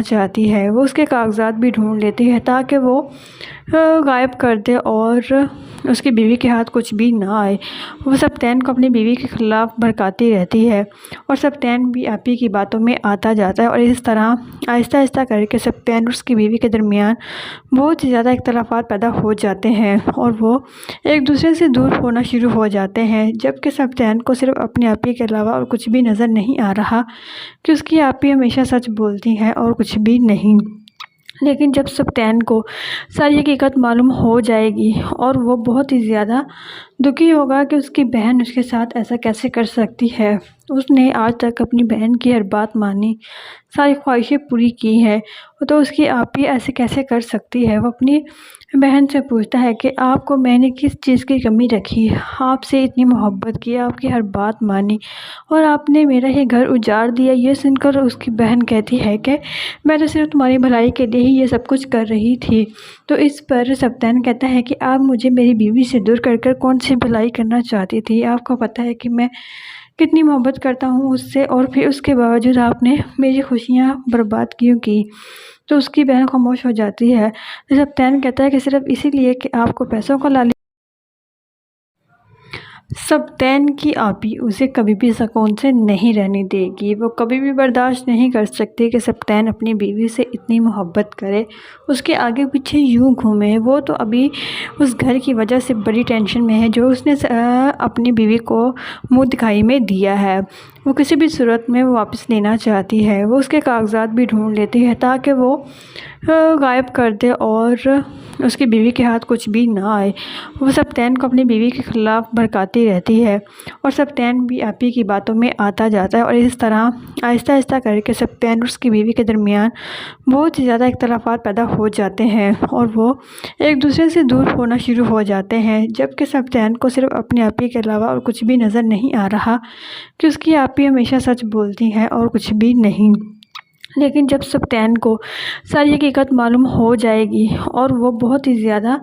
چاہتی ہے۔ وہ اس کے کاغذات بھی ڈھونڈ لیتی ہے تاکہ وہ غائب کر دے اور اس کی بیوی کے ہاتھ کچھ بھی نہ آئے۔ وہ سبطین کو اپنی بیوی کے خلاف بھڑکاتی رہتی ہے اور سبطین بھی آپی کی باتوں میں آتا جاتا ہے اور اس طرح آہستہ آہستہ کر کے سبطین اور اس کی بیوی کے درمیان بہت ہی زیادہ اختلافات پیدا ہو جاتے ہیں اور وہ ایک دوسرے سے دور ہونا شروع ہو جاتے ہیں، جبکہ سبطین کو صرف اپنی آپی کے علاوہ اور کچھ بھی نظر نہیں آ رہا کہ اس کی آپی ہمیشہ سچ بولتی ہے اور کچھ بھی نہیں۔ لیکن جب سبطین کو ساری حقیقت معلوم ہو جائے گی اور وہ بہت ہی زیادہ دکھی ہوگا کہ اس کی بہن اس کے ساتھ ایسا کیسے کر سکتی ہے۔ اس نے آج تک اپنی بہن کی ہر بات مانی، ساری خواہشیں پوری کی ہیں، تو اس کی آپی ایسے کیسے کر سکتی ہے۔ وہ اپنی بہن سے پوچھتا ہے کہ آپ کو میں نے کس چیز کی کمی رکھی، آپ سے اتنی محبت کی، آپ کی ہر بات مانی اور آپ نے میرا یہ گھر اجاڑ دیا۔ یہ سن کر اس کی بہن کہتی ہے کہ میں تو صرف تمہاری بھلائی کے لیے ہی یہ سب کچھ کر رہی تھی۔ تو اس پر سبطین کہتا ہے کہ آپ مجھے میری بیوی سے دور کر کر کون سی بھلائی کرنا چاہتی تھی، آپ کو پتہ ہے کہ میں کتنی محبت کرتا ہوں اس سے، اور پھر اس کے باوجود آپ نے میری خوشیاں برباد کیوں کی۔ تو اس کی بہن خاموش ہو جاتی ہے۔ سبطین کہتا ہے کہ صرف اسی لیے کہ آپ کو پیسوں کا لالچ۔ سبطین کی آپی اسے کبھی بھی سکون سے نہیں رہنے دے گی۔ وہ کبھی بھی برداشت نہیں کر سکتی کہ سبطین اپنی بیوی سے اتنی محبت کرے، اس کے آگے پیچھے یوں گھومے۔ وہ تو ابھی اس گھر کی وجہ سے بڑی ٹینشن میں ہے جو اس نے اپنی بیوی کو منہ دکھائی میں دیا ہے۔ وہ کسی بھی صورت میں واپس لینا چاہتی ہے۔ وہ اس کے کاغذات بھی ڈھونڈ لیتی ہے تاکہ وہ غائب کر دے اور اس کی بیوی کے ہاتھ کچھ بھی نہ آئے۔ وہ سبطین کو اپنی بیوی کے خلاف بھڑکاتی رہتی ہے اور سبطین بھی آپی کی باتوں میں آتا جاتا ہے اور اس طرح آہستہ آہستہ کر کے سبطین اور اس کی بیوی کے درمیان بہت ہی زیادہ اختلافات پیدا ہو جاتے ہیں اور وہ ایک دوسرے سے دور ہونا شروع ہو جاتے ہیں، جبکہ سبطین کو صرف اپنی آپی کے علاوہ اور کچھ بھی نظر نہیں آ رہا کہ اس کی آپی ہمیشہ سچ بولتی ہے اور کچھ بھی نہیں۔ لیکن جب سبطین کو ساری حقیقت معلوم ہو جائے گی اور وہ بہت ہی زیادہ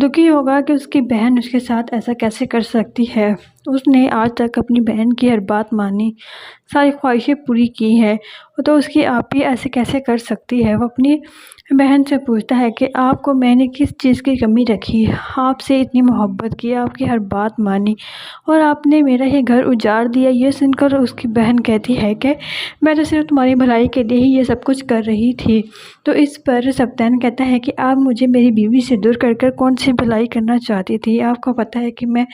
دکھی ہوگا کہ اس کی بہن اس کے ساتھ ایسا کیسے کر سکتی ہے۔ اس نے آج تک اپنی بہن کی ہر بات مانی، ساری خواہشیں پوری کی ہیں، تو اس کی آپی ایسے کیسے کر سکتی ہے۔ وہ اپنی بہن سے پوچھتا ہے کہ آپ کو میں نے کس چیز کی کمی رکھی، آپ سے اتنی محبت کی، آپ کی ہر بات mانی اور آپ نے میرا یہ گھر اجاڑ دیا۔ یہ سن کر اس کی بہن کہتی ہے کہ میں تو صرف تمہاری بھلائی کے لیے ہی یہ سب کچھ کر رہی تھی۔ تو اس پر سبطین کہتا ہے کہ آپ مجھے میری بیوی سے دور کر کر کون سی بھلائی کرنا چاہتی تھی، آپ کو پتہ ہے کہ میں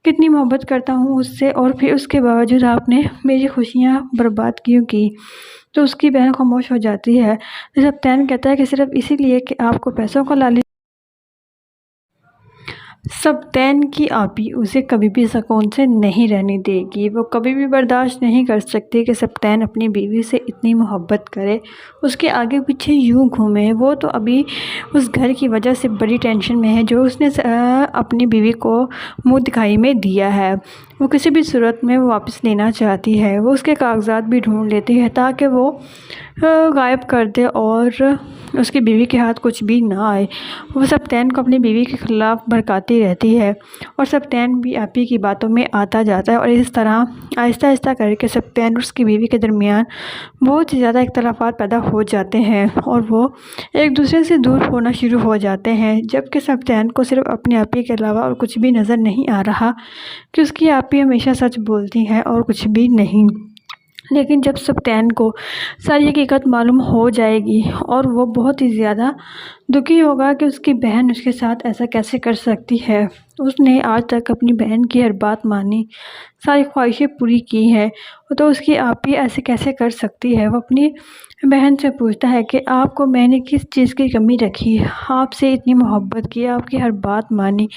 کتنی محبت کرتا ہوں اس سے، اور پھر اس کے باوجود آپ نے میری خوشیاں برباد کیوں کی۔ تو اس کی بہن خاموش ہو جاتی ہے۔ سبطین کہتا ہے کہ صرف اسی لیے کہ آپ کو پیسوں کا لالچ۔ سبطین کی آپی اسے کبھی بھی سکون سے نہیں رہنے دے گی۔ وہ کبھی بھی برداشت نہیں کر سکتی کہ سبطین اپنی بیوی سے اتنی محبت کرے، اس کے آگے پیچھے یوں گھومے۔ وہ تو ابھی اس گھر کی وجہ سے بڑی ٹینشن میں ہے جو اس نے اپنی بیوی کو منہ دکھائی میں دیا ہے۔ وہ کسی بھی صورت میں واپس لینا چاہتی ہے۔ وہ اس کے کاغذات بھی ڈھونڈ لیتی ہے تاکہ وہ غائب کر دے اور اس کی بیوی کے ہاتھ کچھ بھی نہ آئے۔ وہ سبطین کو اپنی بیوی کے خلاف بھڑکاتی رہتی ہے اور سبطین بھی آپی کی باتوں میں آتا جاتا ہے اور اس طرح آہستہ آہستہ کر کے سبطین اور اس کی بیوی کے درمیان بہت ہی زیادہ اختلافات پیدا ہو جاتے ہیں اور وہ ایک دوسرے سے دور ہونا شروع ہو جاتے ہیں، جبکہ سبطین کو صرف اپنی آپی کے علاوہ اور کچھ بھی نظر نہیں آ رہا کہ اس کی آپی ہمیشہ سچ بولتی ہے اور کچھ بھی نہیں۔ لیکن جب سبطین کو ساری حقیقت معلوم ہو جائے گی اور وہ بہت ہی زیادہ دکھی ہوگا کہ اس کی بہن اس کے ساتھ ایسا کیسے کر سکتی ہے۔ اس نے آج تک اپنی بہن کی ہر بات مانی، ساری خواہشیں پوری کی ہیں، تو اس کی آپی ایسے کیسے کر سکتی ہے۔ وہ اپنی بہن سے پوچھتا ہے کہ آپ کو میں نے کس چیز کی کمی رکھی، آپ سے اتنی محبت کی، آپ کی ہر بات مانی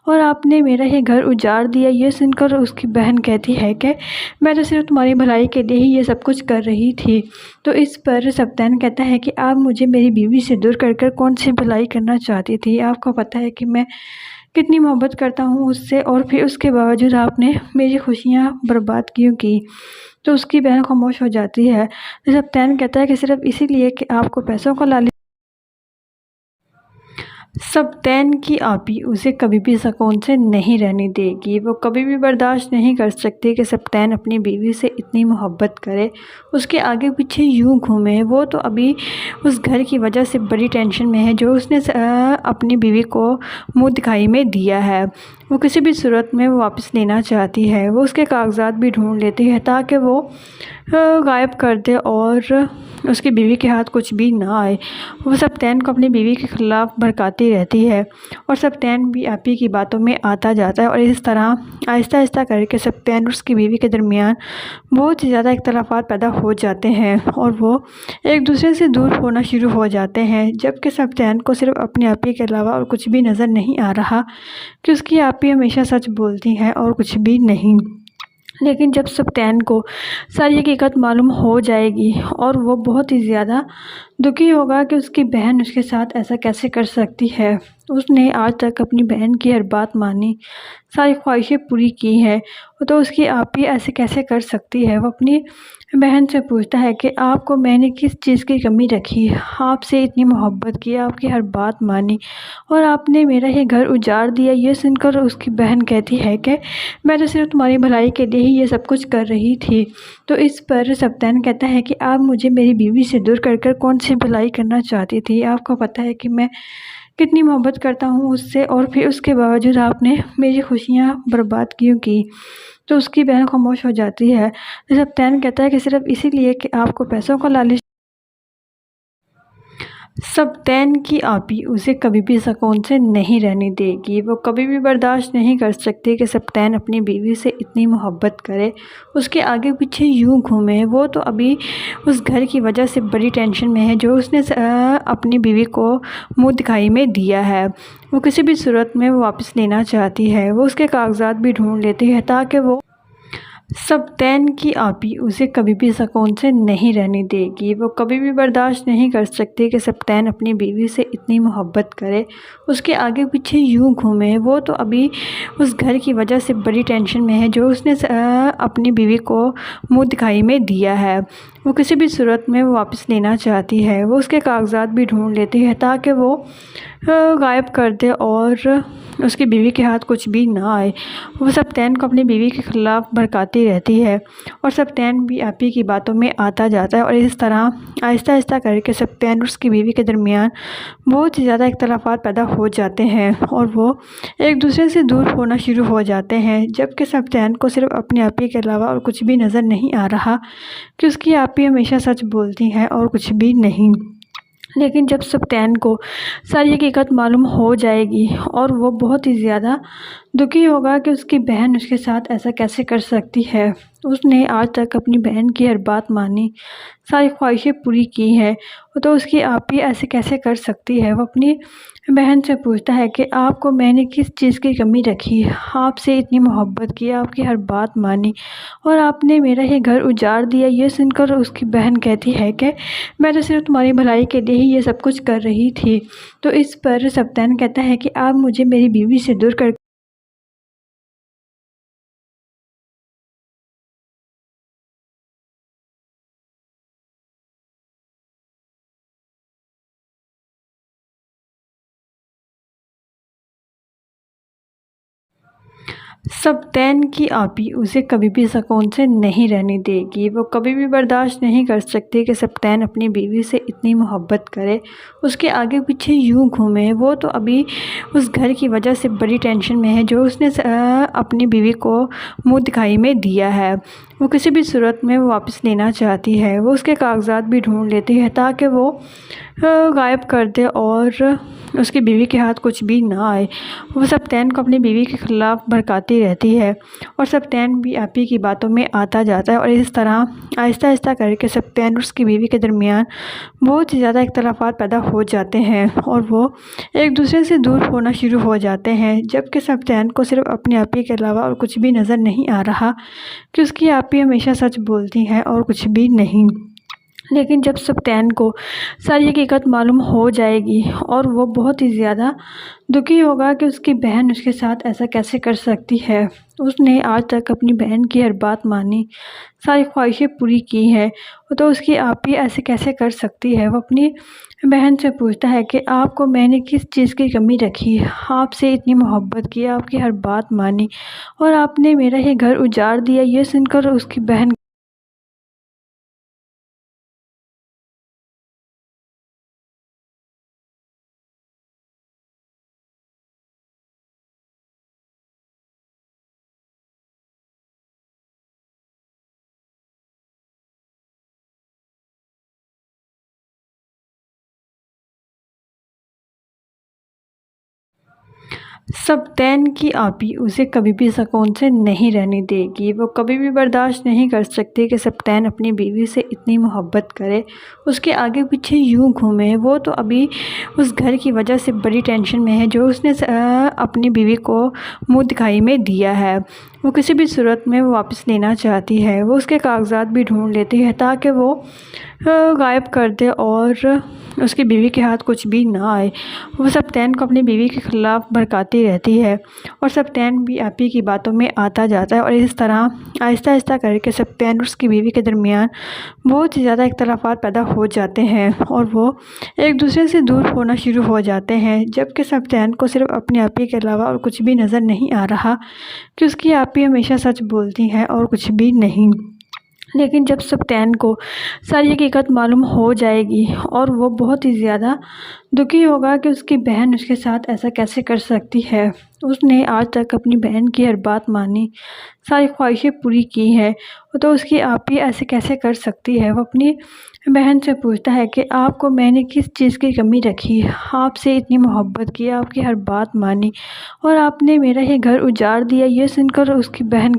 اور آپ نے میرا یہ گھر اجاڑ دیا۔ یہ سن کر اس کی بہن کہتی ہے کہ میں تو صرف تمہاری بھلائی کے لیے ہی یہ سب کچھ کر رہی تھی۔ تو اس پر سبطین کہتا ہے کہ آپ مجھے میری بیوی سے دور کر کر کون سی بھلائی کرنا چاہتی تھی، آپ کو پتہ ہے کہ میں کتنی محبت کرتا ہوں اس سے، اور پھر اس کے باوجود آپ نے میری خوشیاں برباد کیوں کی۔ تو اس کی بہن خاموش ہو جاتی ہے۔ سبطین کہتا ہے کہ صرف اسی لیے کہ آپ کو پیسوں کا لالچ۔ سبطین کی آپی اسے کبھی بھی سکون سے نہیں رہنے دے گی۔ وہ کبھی بھی برداشت نہیں کر سکتی کہ سبطین اپنی بیوی سے اتنی محبت کرے، اس کے آگے پیچھے یوں گھومے۔ وہ تو ابھی اس گھر کی وجہ سے بڑی ٹینشن میں ہے جو اس نے اپنی بیوی کو منہ دکھائی میں دیا ہے۔ وہ کسی بھی صورت میں واپس لینا چاہتی ہے۔ وہ اس کے کاغذات بھی ڈھونڈ لیتی ہے تاکہ وہ غائب کر دے اور اس کی بیوی کے ہاتھ کچھ بھی نہ آئے۔ وہ سبطین کو اپنی بیوی کے خلاف بھڑکاتی رہتی ہے اور سبطین بھی آپی کی باتوں میں آتا جاتا ہے اور اس طرح آہستہ آہستہ کر کے سبطین اور اس کی بیوی کے درمیان بہت ہی زیادہ اختلافات پیدا ہو جاتے ہیں اور وہ ایک دوسرے سے دور ہونا شروع ہو جاتے ہیں، جبکہ سبطین کو صرف اپنی آپی کے علاوہ اور کچھ بھی نظر نہیں آ رہا کہ اس کی آپی ہمیشہ سچ بولتی ہے اور کچھ بھی نہیں۔ لیکن جب سبطین کو ساری حقیقت معلوم ہو جائے گی اور وہ بہت ہی زیادہ دکھی ہوگا کہ اس کی بہن اس کے ساتھ ایسا کیسے کر سکتی ہے۔ اس نے آج تک اپنی بہن کی ہر بات مانی، ساری خواہشیں پوری کی ہیں، تو اس کی آپی ایسے کیسے کر سکتی ہے۔ وہ اپنی بہن سے پوچھتا ہے کہ آپ کو میں نے کس چیز کی کمی رکھی، آپ سے اتنی محبت کی، آپ کی ہر بات مانی اور آپ نے میرا یہ گھر اجاڑ دیا۔ یہ سن کر اس کی بہن کہتی ہے کہ میں تو صرف تمہاری بھلائی کے لیے ہی یہ سب کچھ کر رہی تھی۔ تو اس پر سبطین کہتا ہے کہ آپ مجھے میری بیوی سے دور کر کر کون سی بھلائی کرنا چاہتی تھی؟ آپ کو پتہ ہے کہ میں کتنی محبت کرتا ہوں اس سے، اور پھر اس کے باوجود آپ نے میری خوشیاں برباد کیوں کی؟ تو اس کی بہن خاموش ہو جاتی ہے۔ سبطین کہتا ہے کہ صرف اسی لیے کہ آپ کو پیسوں کا لالچ۔ سبطین کی آپی اسے کبھی بھی سکون سے نہیں رہنے دے گی۔ وہ کبھی بھی برداشت نہیں کر سکتی کہ سبطین اپنی بیوی سے اتنی محبت کرے، اس کے آگے پیچھے یوں گھومے۔ وہ تو ابھی اس گھر کی وجہ سے بڑی ٹینشن میں ہے جو اس نے اپنی بیوی کو منہ دکھائی میں دیا ہے۔ وہ کسی بھی صورت میں واپس لینا چاہتی ہے۔ وہ اس کے کاغذات بھی ڈھونڈ لیتی ہے تاکہ وہ سبطین کی آپی اسے کبھی بھی سکون سے نہیں رہنے دے گی۔ وہ کبھی بھی برداشت نہیں کر سکتی کہ سبطین اپنی بیوی سے اتنی محبت کرے، اس کے آگے پیچھے یوں گھومے۔ وہ تو ابھی اس گھر کی وجہ سے بڑی ٹینشن میں ہے جو اس نے اپنی بیوی کو منہ دکھائی میں دیا ہے۔ وہ کسی بھی صورت میں واپس لینا چاہتی ہے۔ وہ اس کے کاغذات بھی ڈھونڈ لیتی ہے تاکہ وہ غائب کر دے اور اس کی بیوی کے ہاتھ کچھ بھی نہ آئے۔ وہ سبطین کو اپنی بیوی کے خلاف بھڑکاتی رہتی ہے اور سبطین بھی آپی کی باتوں میں آتا جاتا ہے اور اس طرح آہستہ آہستہ کر کے سبطین اور اس کی بیوی کے درمیان بہت ہی زیادہ اختلافات پیدا ہو جاتے ہیں اور وہ ایک دوسرے سے دور ہونا شروع ہو جاتے ہیں، جبکہ سبطین کو صرف اپنی آپی کے علاوہ اور کچھ بھی نظر نہیں آ رہا کہ اس کی آپی ہمیشہ سچ بولتی ہے اور کچھ بھی نہیں۔ لیکن جب سبطین کو ساری حقیقت معلوم ہو جائے گی اور وہ بہت ہی زیادہ دکھی ہوگا کہ اس کی بہن اس کے ساتھ ایسا کیسے کر سکتی ہے۔ اس نے آج تک اپنی بہن کی ہر بات مانی، ساری خواہشیں پوری کی ہیں، تو اس کی آپی ایسے کیسے کر سکتی ہے۔ وہ اپنی بہن سے پوچھتا ہے کہ آپ کو میں نے کس چیز کی کمی رکھی، آپ سے اتنی محبت کی، آپ کی ہر بات مانی اور آپ نے میرا یہ گھر اجاڑ دیا۔ یہ سن کر اس کی بہن کہتی ہے کہ میں تو صرف تمہاری بھلائی کے لیے ہی یہ سب کچھ کر رہی تھی۔ تو اس پر سبطین کہتا ہے کہ آپ مجھے میری بیوی سے دور کر سبطین کی آپی اسے کبھی بھی سکون سے نہیں رہنے دے گی۔ وہ کبھی بھی برداشت نہیں کر سکتی کہ سبطین اپنی بیوی سے اتنی محبت کرے، اس کے آگے پیچھے یوں گھومے۔ وہ تو ابھی اس گھر کی وجہ سے بڑی ٹینشن میں ہے جو اس نے اپنی بیوی کو منہ دکھائی میں دیا ہے۔ وہ کسی بھی صورت میں واپس لینا چاہتی ہے۔ وہ اس کے کاغذات بھی ڈھونڈ لیتی ہے تاکہ وہ غائب کر دے اور اس کی بیوی کے ہاتھ کچھ بھی نہ آئے۔ وہ سبطین کو اپنی بیوی کے خلاف بھڑکاتی رہتی ہے اور سبطین بھی آپی کی باتوں میں آتا جاتا ہے اور اس طرح آہستہ آہستہ کر کے سبطین اور اس کی بیوی کے درمیان بہت ہی زیادہ اختلافات پیدا ہو جاتے ہیں اور وہ ایک دوسرے سے دور ہونا شروع ہو جاتے ہیں، جبکہ سبطین کو صرف اپنی آپی کے علاوہ اور کچھ بھی نظر نہیں آ رہا کہ اس کی آپی ہمیشہ سچ بولتی ہے اور کچھ بھی نہیں۔ لیکن جب سبطین کو ساری حقیقت معلوم ہو جائے گی اور وہ بہت ہی زیادہ دکھی ہوگا کہ اس کی بہن اس کے ساتھ ایسا کیسے کر سکتی ہے۔ اس نے آج تک اپنی بہن کی ہر بات مانی، ساری خواہشیں پوری کی ہیں، تو اس کی آپ ہی ایسے کیسے کر سکتی ہے۔ وہ اپنی بہن سے پوچھتا ہے کہ آپ کو میں نے کس چیز کی کمی رکھی، آپ سے اتنی محبت کی، آپ کی ہر بات مانی اور آپ نے میرا یہ گھر اجاڑ دیا۔ یہ سن کر اس کی بہن سبطین کی آپی اسے کبھی بھی سکون سے نہیں رہنے دے گی۔ وہ کبھی بھی برداشت نہیں کر سکتی کہ سبطین اپنی بیوی سے اتنی محبت کرے، اس کے آگے پیچھے یوں گھومے۔ وہ تو ابھی اس گھر کی وجہ سے بڑی ٹینشن میں ہے جو اس نے اپنی بیوی کو منہ دکھائی میں دیا ہے۔ وہ کسی بھی صورت میں واپس لینا چاہتی ہے۔ وہ اس کے کاغذات بھی ڈھونڈ لیتی ہے تاکہ وہ غائب کر دے اور اس کی بیوی کے ہاتھ کچھ بھی نہ آئے۔ وہ سبطین کو اپنی بیوی کے خلاف بھڑکاتی رہتی ہے اور سبطین بھی آپی کی باتوں میں آتا جاتا ہے اور اس طرح آہستہ آہستہ کر کے سبطین اور اس کی بیوی کے درمیان بہت ہی زیادہ اختلافات پیدا ہو جاتے ہیں اور وہ ایک دوسرے سے دور ہونا شروع ہو جاتے ہیں، جبکہ سبطین کو صرف اپنی آپی کے علاوہ اور کچھ بھی نظر نہیں آ رہا کہ اس کی آپی ہمیشہ سچ بولتی ہے اور کچھ بھی نہیں۔ لیکن جب سبطین کو ساری حقیقت معلوم ہو جائے گی اور وہ بہت ہی زیادہ دکھی ہوگا کہ اس کی بہن اس کے ساتھ ایسا کیسے کر سکتی ہے۔ اس نے آج تک اپنی بہن کی ہر بات مانی، ساری خواہشیں پوری کی ہیں، تو اس کی آپ ہی ایسے کیسے کر سکتی ہے۔ وہ اپنی بہن سے پوچھتا ہے کہ آپ کو میں نے کس چیز کی کمی رکھی، آپ سے اتنی محبت کی، آپ کی ہر بات مانی اور آپ نے میرا یہ گھر اجاڑ دیا۔ یہ سن کر اس کی بہن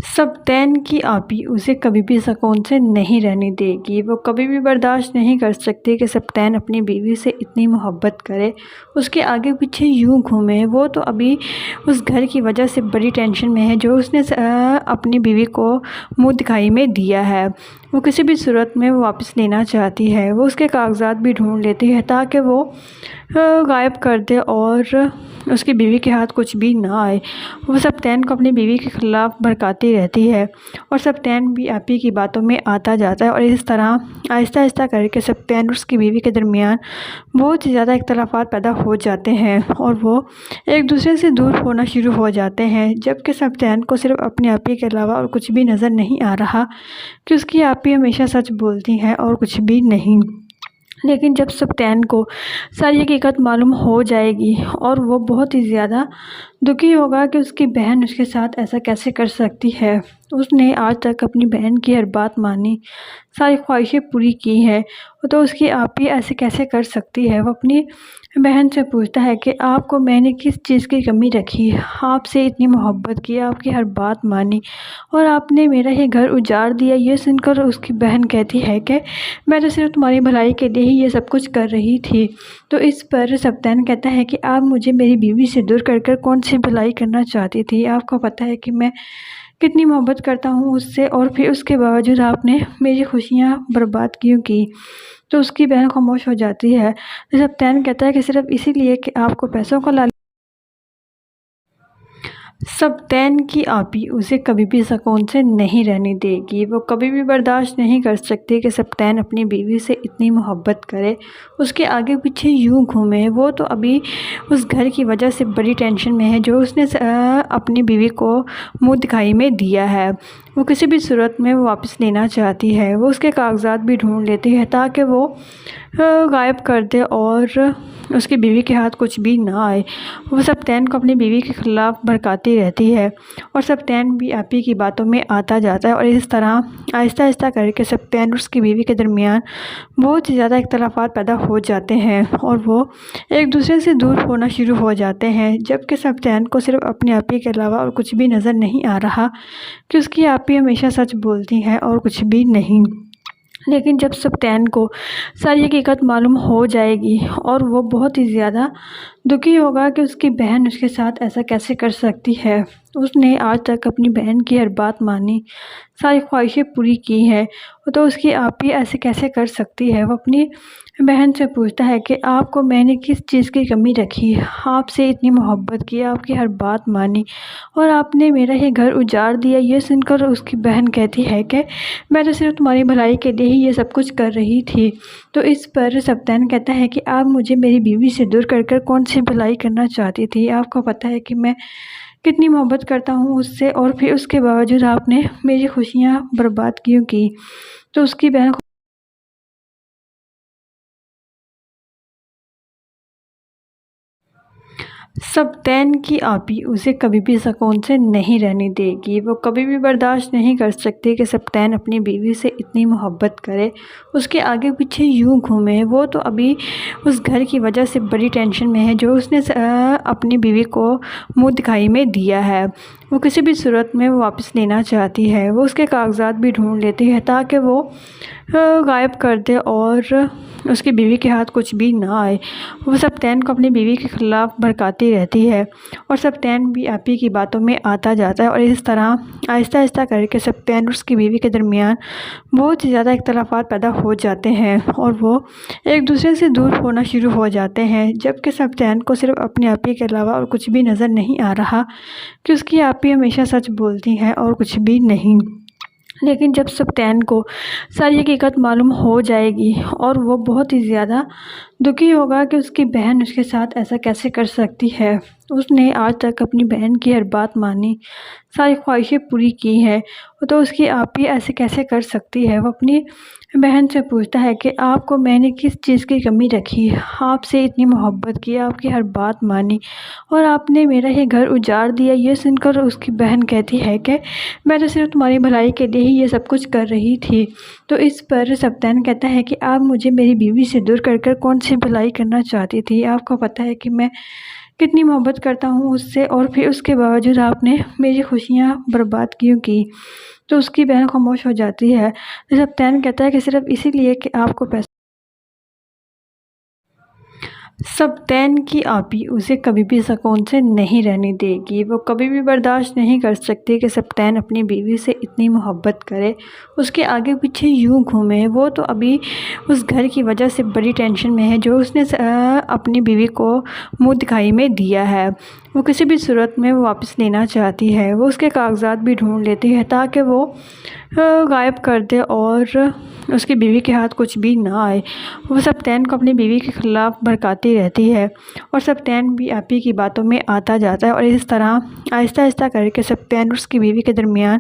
سبطین کی آپی اسے کبھی بھی سکون سے نہیں رہنے دے گی۔ وہ کبھی بھی برداشت نہیں کر سکتی کہ سبطین اپنی بیوی سے اتنی محبت کرے، اس کے آگے پیچھے یوں گھومے۔ وہ تو ابھی اس گھر کی وجہ سے بڑی ٹینشن میں ہے جو اس نے اپنی بیوی کو منہ دکھائی میں دیا ہے۔ وہ کسی بھی صورت میں واپس لینا چاہتی ہے۔ وہ اس کے کاغذات بھی ڈھونڈ لیتی ہے تاکہ وہ غائب کر دے اور اس کی بیوی کے ہاتھ کچھ بھی نہ آئے۔ وہ سبطین کو اپنی بیوی کے خلاف بھڑکاتی رہتی ہے اور سبطین بھی آپی کی باتوں میں آتا جاتا ہے اور اس طرح آہستہ آہستہ کر کے سبطین اور اس کی بیوی کے درمیان بہت ہی زیادہ اختلافات پیدا ہو جاتے ہیں اور وہ ایک دوسرے سے دور ہونا شروع ہو جاتے ہیں، جبکہ سبطین کو صرف اپنی آپی کے علاوہ اور کچھ بھی نظر نہیں آ رہا کہ اس کی آپی ہمیشہ سچ بولتی ہے اور کچھ بھی نہیں۔ لیکن جب سبطین کو ساری حقیقت معلوم ہو جائے گی اور وہ بہت ہی زیادہ دکھی ہوگا کہ اس کی بہن اس کے ساتھ ایسا کیسے کر سکتی ہے۔ اس نے آج تک اپنی بہن کی ہر بات مانی، ساری خواہشیں پوری کی ہیں، تو اس کی آپ ہی ایسے کیسے کر سکتی ہے۔ وہ اپنی بہن سے پوچھتا ہے کہ آپ کو میں نے کس چیز کی کمی رکھی، آپ سے اتنی محبت کی، آپ کی ہر بات مانی اور آپ نے میرا یہ گھر اجاڑ دیا۔ یہ سن کر اس کی بہن کہتی ہے کہ میں تو صرف تمہاری بھلائی کے لیے ہی یہ سب کچھ کر رہی تھی۔ تو اس پر سبطین کہتا ہے کہ آپ مجھے میری بیوی سے دور کر کر کون سی بھلائی کرنا چاہتی تھی، آپ کو پتہ ہے کہ میں کتنی محبت کرتا ہوں اس سے، اور پھر اس کے باوجود آپ نے میری خوشیاں برباد کیوں کی۔ تو اس کی بہن خاموش ہو جاتی ہے۔ سبطین کہتا ہے کہ صرف اسی لیے کہ آپ کو پیسوں کا لالچ۔ سبطین کی آپی اسے کبھی بھی سکون سے نہیں رہنے دے گی۔ وہ کبھی بھی برداشت نہیں کر سکتی کہ سبطین اپنی بیوی سے اتنی محبت کرے، اس کے آگے پیچھے یوں گھومے۔ وہ تو ابھی اس گھر کی وجہ سے بڑی ٹینشن میں ہے جو اس نے اپنی بیوی کو منہ دکھائی میں دیا ہے۔ وہ کسی بھی صورت میں وہ واپس لینا چاہتی ہے۔ وہ اس کے کاغذات بھی ڈھونڈ لیتی ہے تاکہ وہ غائب کر دے اور اس کی بیوی کے ہاتھ کچھ بھی نہ آئے۔ وہ سبطین کو اپنی بیوی کے خلاف بھڑکاتی رہتی ہے اور سبطین بھی آپی کی باتوں میں آتا جاتا ہے اور اس طرح آہستہ آہستہ کر کے سبطین اور اس کی بیوی کے درمیان بہت ہی زیادہ اختلافات پیدا ہو جاتے ہیں اور وہ ایک دوسرے سے دور ہونا شروع ہو جاتے ہیں، جبکہ سبطین کو صرف اپنی آپی کے علاوہ اور کچھ بھی نظر نہیں آ رہا کہ اس کی آپی ہمیشہ سچ بولتی ہے اور کچھ بھی نہیں۔ لیکن جب سبطین کو ساری حقیقت معلوم ہو جائے گی اور وہ بہت ہی زیادہ دکھی ہوگا کہ اس کی بہن اس کے ساتھ ایسا کیسے کر سکتی ہے۔ اس نے آج تک اپنی بہن کی ہر بات مانی، ساری خواہشیں پوری کی ہیں، تو اس کی آپی ایسے کیسے کر سکتی ہے۔ وہ اپنی بہن سے پوچھتا ہے کہ آپ کو میں نے کس چیز کی کمی رکھی، آپ سے اتنی محبت کی، آپ کی ہر بات مانی اور آپ نے میرا یہ گھر اجاڑ دیا۔ یہ سن کر اس کی بہن کہتی ہے کہ میں تو صرف تمہاری بھلائی کے لیے ہی یہ سب کچھ کر رہی تھی۔ تو اس پر سبطین کہتا ہے کہ آپ مجھے میری بیوی سے دور کر کر کون سی بھلائی کرنا چاہتی تھی، آپ کو پتہ ہے کہ میں کتنی محبت کرتا ہوں اس سے، اور پھر اس کے باوجود آپ نے میری خوشیاں برباد کیوں کی۔ تو اس کی بہن سبطین کی آپی اسے کبھی بھی سکون سے نہیں رہنے دے گی۔ وہ کبھی بھی برداشت نہیں کر سکتی کہ سبطین اپنی بیوی سے اتنی محبت کرے، اس کے آگے پیچھے یوں گھومے۔ وہ تو ابھی اس گھر کی وجہ سے بڑی ٹینشن میں ہے جو اس نے اپنی بیوی کو منہ دکھائی میں دیا ہے۔ وہ کسی بھی صورت میں وہ واپس لینا چاہتی ہے۔ وہ اس کے کاغذات بھی ڈھونڈ لیتی ہے تاکہ وہ غائب کر دے اور اس کی بیوی کے ہاتھ کچھ بھی نہ آئے۔ وہ سبطین کو اپنی بیوی کے خلاف بھڑکاتی رہتی ہے اور سبطین بھی آپی کی باتوں میں آتا جاتا ہے اور اس طرح آہستہ آہستہ کر کے سبطین اور اس کی بیوی کے درمیان بہت ہی زیادہ اختلافات پیدا ہو جاتے ہیں اور وہ ایک دوسرے سے دور ہونا شروع ہو جاتے ہیں، جبکہ سبطین کو صرف اپنی آپی کے علاوہ اور کچھ بھی نظر نہیں آ رہا کہ اس کی آپی ہمیشہ سچ بولتی ہے اور کچھ بھی نہیں۔ لیکن جب سبطین کو ساری حقیقت معلوم ہو جائے گی اور وہ بہت ہی زیادہ دکھی ہوگا کہ اس کی بہن اس کے ساتھ ایسا کیسے کر سکتی ہے۔ اس نے آج تک اپنی بہن کی ہر بات مانی، ساری خواہشیں پوری کی ہیں، تو اس کی آپی ایسے کیسے کر سکتی ہے۔ وہ اپنی بہن سے پوچھتا ہے کہ آپ کو میں نے کس چیز کی کمی رکھی، آپ سے اتنی محبت کی، آپ کی ہر بات مانی اور آپ نے میرا یہ گھر اجاڑ دیا۔ یہ سن کر اس کی بہن کہتی ہے کہ میں تو صرف تمہاری بھلائی کے لیے ہی یہ سب کچھ کر رہی تھی۔ تو اس پر سبطین کہتا ہے کہ آپ مجھے میری بیوی سے دور کر کر کون سی بھلائی کرنا چاہتی تھی، آپ کو پتہ ہے کہ میں کتنی محبت کرتا ہوں اس سے، اور پھر اس کے باوجود آپ نے میری خوشیاں برباد کیوں کی۔ تو اس کی بہن خاموش ہو جاتی ہے۔ سبطین کہتا ہے کہ صرف اسی لیے کہ آپ کو پیسہ سبطین کی آپی اسے کبھی بھی سکون سے نہیں رہنے دے گی۔ وہ کبھی بھی برداشت نہیں کر سکتی کہ سبطین اپنی بیوی سے اتنی محبت کرے، اس کے آگے پیچھے یوں گھومے۔ وہ تو ابھی اس گھر کی وجہ سے بڑی ٹینشن میں ہے جو اس نے اپنی بیوی کو منہ دکھائی میں دیا ہے۔ وہ کسی بھی صورت میں وہ واپس لینا چاہتی ہے۔ وہ اس کے کاغذات بھی ڈھونڈ لیتی ہے تاکہ وہ غائب کر دے اور اس کی بیوی کے ہاتھ کچھ بھی نہ آئے۔ وہ سبطین کو اپنی بیوی کے خلاف بھڑکاتی رہتی ہے اور سبطین بھی آپی کی باتوں میں آتا جاتا ہے اور اس طرح آہستہ آہستہ کر کے سبطین اور اس کی بیوی کے درمیان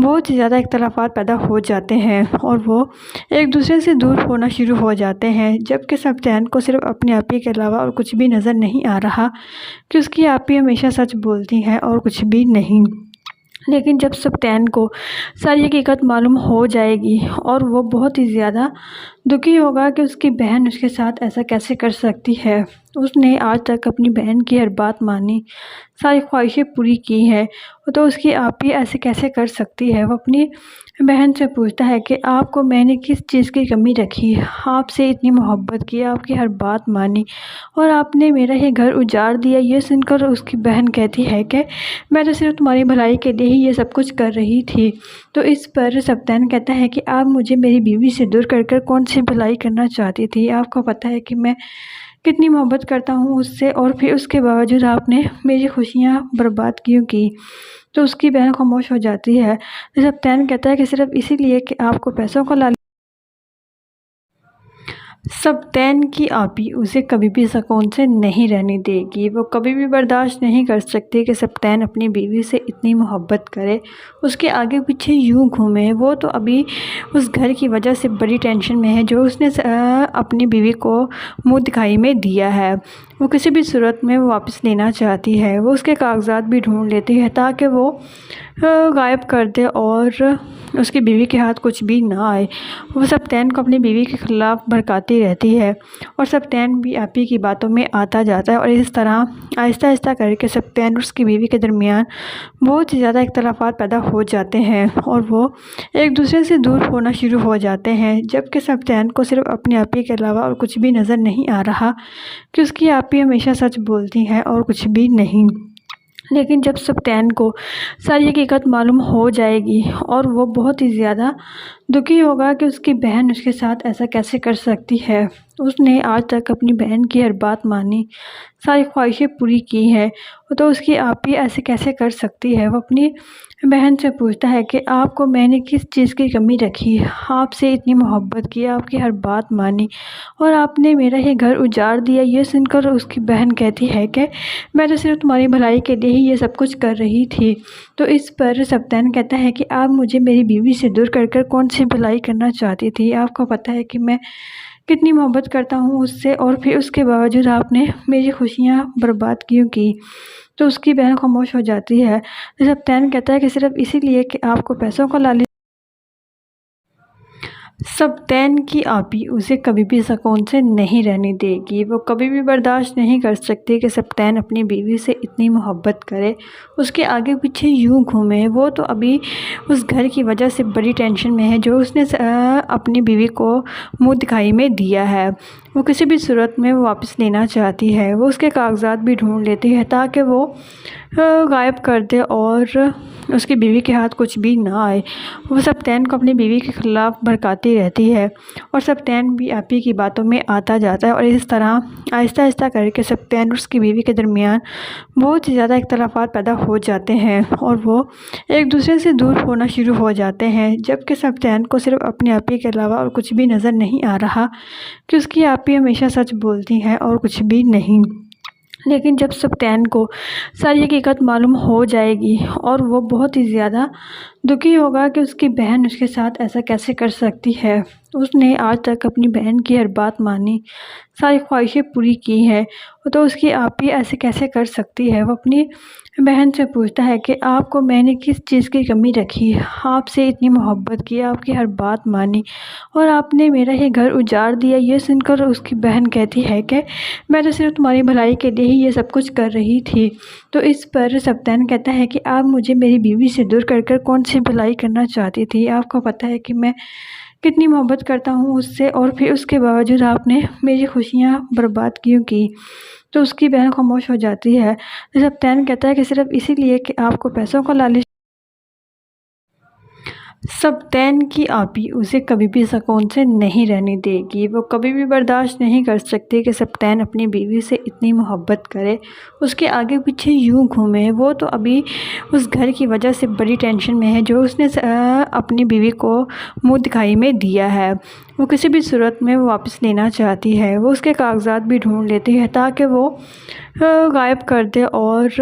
بہت ہی زیادہ اختلافات پیدا ہو جاتے ہیں اور وہ ایک دوسرے سے دور ہونا شروع ہو جاتے ہیں، جبکہ سبطین کو صرف اپنی آپی کے علاوہ اور کچھ بھی نظر نہیں آ رہا کہ اس کی آپی ہمیشہ سچ بولتی ہے اور کچھ بھی نہیں۔ لیکن جب سبطین کو ساری حقیقت معلوم ہو جائے گی اور وہ بہت ہی زیادہ دکھی ہوگا کہ اس کی بہن اس کے ساتھ ایسا کیسے کر سکتی ہے۔ اس نے آج تک اپنی بہن کی ہر بات مانی، ساری خواہشیں پوری کی ہیں، تو اس کی آپی ایسے کیسے کر سکتی ہے۔ وہ اپنی بہن سے پوچھتا ہے کہ آپ کو میں نے کس چیز کی کمی رکھی، آپ سے اتنی محبت کی، آپ کی ہر بات مانی اور آپ نے میرا یہ گھر اجاڑ دیا۔ یہ سن کر اس کی بہن کہتی ہے کہ میں تو صرف تمہاری بھلائی کے لیے ہی یہ سب کچھ کر رہی تھی۔ تو اس پر سبطین کہتا ہے کہ آپ مجھے میری بیوی سے دور کر کر کون سی بھلائی کرنا چاہتی تھی، آپ کو پتہ ہے کہ میں کتنی محبت کرتا ہوں اس سے، اور پھر اس کے باوجود آپ نے میری خوشیاں برباد کیوں کی۔ تو اس کی بہن خاموش ہو جاتی ہے۔ سبطین کہتا ہے کہ صرف اسی لیے کہ آپ کو پیسوں کا لالچ سبتین کی آپی اسے کبھی بھی سکون سے نہیں رہنے دے گی۔ وہ کبھی بھی برداشت نہیں کر سکتی کہ سبتین اپنی بیوی سے اتنی محبت کرے، اس کے آگے پیچھے یوں گھومے۔ وہ تو ابھی اس گھر کی وجہ سے بڑی ٹینشن میں ہے جو اس نے اپنی بیوی کو منہ دکھائی میں دیا ہے۔ وہ کسی بھی صورت میں واپس لینا چاہتی ہے۔ وہ اس کے کاغذات بھی ڈھونڈ لیتی ہے تاکہ وہ غائب کر دے اور اس کی بیوی کے ہاتھ کچھ بھی نہ آئے۔ وہ سبتین کو اپنی بیوی کے خلاف بھڑکاتی رہتی ہے اور سبتین بھی آپی کی باتوں میں آتا جاتا ہے، اور اس طرح آہستہ آہستہ کر کے سبتین اور اس کی بیوی کے درمیان بہت ہی زیادہ اختلافات پیدا ہو جاتے ہیں اور وہ ایک دوسرے سے دور ہونا شروع ہو جاتے ہیں، جبکہ سبتین کو صرف اپنی آپی کے علاوہ اور کچھ بھی نظر نہیں آ رہا کہ اس کی آپی ہمیشہ سچ بولتی ہے اور کچھ بھی نہیں۔ لیکن جب سبتین کو ساری حقیقت معلوم ہو جائے گی اور وہ بہت ہی زیادہ دکھی ہوگا کہ اس کی بہن اس کے ساتھ ایسا کیسے کر سکتی ہے۔ اس نے آج تک اپنی بہن کی ہر بات مانی، ساری خواہشیں پوری کی ہیں، تو اس کی آپی ایسے کیسے کر سکتی ہے۔ وہ اپنی بہن سے پوچھتا ہے کہ آپ کو میں نے کس چیز کی کمی رکھی، آپ سے اتنی محبت کی، آپ کی ہر بات مانی، اور آپ نے میرا یہ گھر اجاڑ دیا۔ یہ سن کر اس کی بہن کہتی ہے کہ میں تو صرف تمہاری بھلائی کے لیے ہی یہ سب کچھ کر رہی تھی۔ تو اس پر سبتین کہتا ہے کہ آپ مجھے میری بیوی سے دور کر کر کون سی بھلائی کرنا چاہتی تھی؟ آپ کو پتہ ہے کہ میں کتنی محبت کرتا ہوں اس سے، اور پھر اس کے باوجود آپ نے میری خوشیاں برباد کیوں کی؟ تو اس کی بہن خاموش ہو جاتی ہے۔ سبتین کہتا ہے کہ صرف اسی لیے کہ آپ کو پیسوں کا لالچ۔ سبتین کی آپی اسے کبھی بھی سکون سے نہیں رہنے دے گی۔ وہ کبھی بھی برداشت نہیں کر سکتی کہ سبتین اپنی بیوی سے اتنی محبت کرے، اس کے آگے پیچھے یوں گھومے۔ وہ تو ابھی اس گھر کی وجہ سے بڑی ٹینشن میں ہے جو اس نے اپنی بیوی کو منہ دکھائی میں دیا ہے۔ وہ کسی بھی صورت میں واپس لینا چاہتی ہے۔ وہ اس کے کاغذات بھی ڈھونڈ لیتی ہے تاکہ وہ غائب کر دے اور اس کی بیوی کے ہاتھ کچھ بھی نہ آئے۔ وہ سبتین کو اپنی بیوی کے خلاف بھڑکاتی رہتی ہے اور سبتین بھی آپی کی باتوں میں آتا جاتا ہے، اور اس طرح آہستہ آہستہ کر کے سبتین اور اس کی بیوی کے درمیان بہت ہی زیادہ اختلافات پیدا ہو جاتے ہیں اور وہ ایک دوسرے سے دور ہونا شروع ہو جاتے ہیں، جبکہ سبتین کو صرف اپنی آپی کے علاوہ اور کچھ بھی نظر نہیں آ رہا کہ اس کی آپی ہمیشہ سچ بولتی ہے اور کچھ بھی نہیں۔ لیکن جب سبتین کو ساری حقیقت معلوم ہو جائے گی اور وہ بہت ہی زیادہ دکھی ہوگا کہ اس کی بہن اس کے ساتھ ایسا کیسے کر سکتی ہے۔ اس نے آج تک اپنی بہن کی ہر بات مانی، ساری خواہشیں پوری کی ہیں، تو اس کی آپی ایسے کیسے کر سکتی ہے۔ وہ اپنی بہن سے پوچھتا ہے کہ آپ کو میں نے کس چیز کی کمی رکھی، آپ سے اتنی محبت کی، آپ کی ہر بات مانی، اور آپ نے میرا یہ گھر اجاڑ دیا۔ یہ سن کر اس کی بہن کہتی ہے کہ میں تو صرف تمہاری بھلائی کے لیے ہی یہ سب کچھ کر رہی تھی۔ تو اس پر سبتین کہتا ہے کہ آپ مجھے میری بیوی سے دور کر کر کون سی بھلائی کرنا چاہتی تھی؟ آپ کو پتہ ہے کہ میں کتنی محبت کرتا ہوں اس سے، اور پھر اس کے باوجود آپ نے میری خوشیاں برباد کیوں کی؟ تو اس کی بہن خاموش ہو جاتی ہے۔ سبتین کہتا ہے کہ صرف اسی لیے کہ آپ کو پیسوں کا لالچ۔ سبتین کی آپی اسے کبھی بھی سکون سے نہیں رہنے دے گی۔ وہ کبھی بھی برداشت نہیں کر سکتی کہ سبتین اپنی بیوی سے اتنی محبت کرے، اس کے آگے پیچھے یوں گھومے۔ وہ تو ابھی اس گھر کی وجہ سے بڑی ٹینشن میں ہے جو اس نے اپنی بیوی کو منہ دکھائی میں دیا ہے۔ وہ کسی بھی صورت میں واپس لینا چاہتی ہے۔ وہ اس کے کاغذات بھی ڈھونڈ لیتی ہے تاکہ وہ غائب کر دے اور